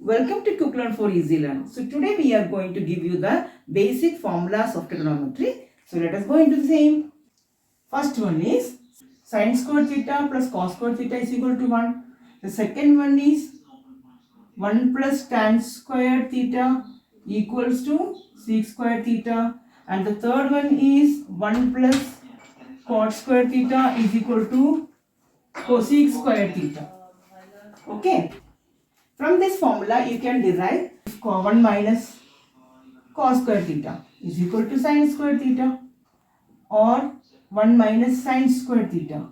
Welcome to Quick Learn for Easy Learn. So today we are going to give you the basic formulas of trigonometry. So let us go into the same. First one is sin squared theta plus cos squared theta is equal to 1. The second one is 1 plus tan squared theta equals to sec squared theta. And the third one is 1 plus cot squared theta is equal to cosec squared theta. Okay. From this formula, you can derive 1 minus cos square theta is equal to sin square theta, or 1 minus sin square theta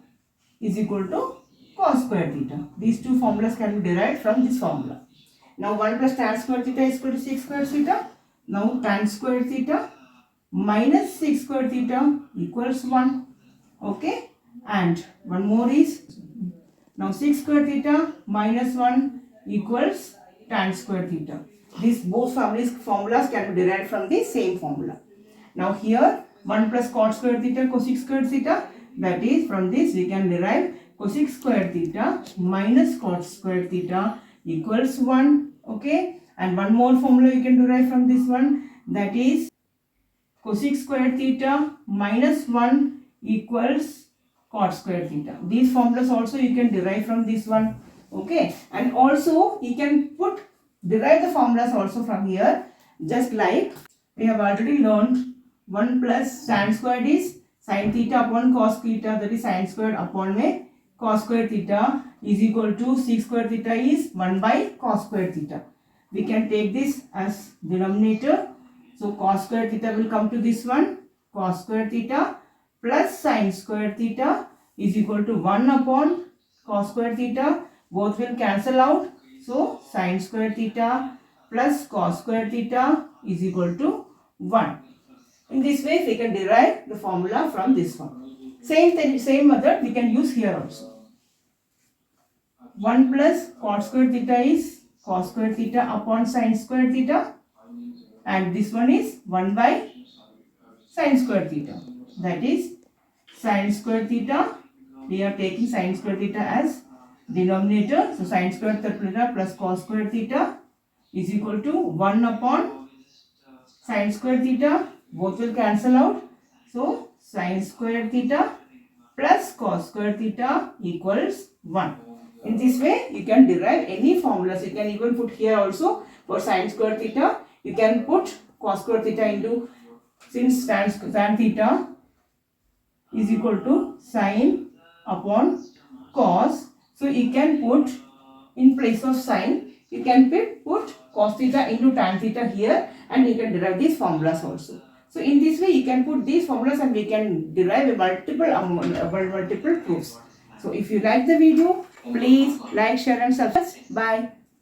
is equal to cos square theta. These two formulas can be derived from this formula. Now 1 plus tan square theta is equal to sec square theta. Now tan square theta minus sec square theta equals 1. Okay. And one more is now sec square theta minus 1 equals tan square theta. These both formulas can be derived from the same formula. Now here 1 plus cot square theta cosec square theta, that is from this we can derive cosec square theta minus cot square theta equals 1. Okay. And one more formula you can derive from this one, that is cosec square theta minus 1 equals cot square theta. These formulas also you can derive from this one. Okay. And also you can derive the formulas also from here, just like we have already learned 1 plus tan squared is sin theta upon cos theta, that is sin squared upon में cos square theta is equal to sec square theta is 1 by cos square theta. We can take this as denominator. So cos square theta will come to this one, cos square theta plus sin square theta is equal to 1 upon cos square theta. Both will cancel out. So sin square theta plus cos square theta is equal to 1. In this way we can derive the formula from this one. Same method we can use here also. 1 plus cot square theta is cos square theta upon sin square theta, and this one is 1 by sin square theta, that is sin square theta. We are taking sin square theta as denominator. So sin square theta plus cos square theta is equal to 1 upon sin square theta. Both will cancel out. So sin square theta plus cos square theta equals 1. In this way you can derive any formulas. You can even put here also for sin square theta. You can put cos square theta into, since tan theta is equal to sin upon cos. So you can put in place of sin, you can put cos theta into tan theta here, and you can derive these formulas also. So in this way you can put these formulas and we can derive multiple proofs. So if you like the video, please like, share and subscribe. Bye.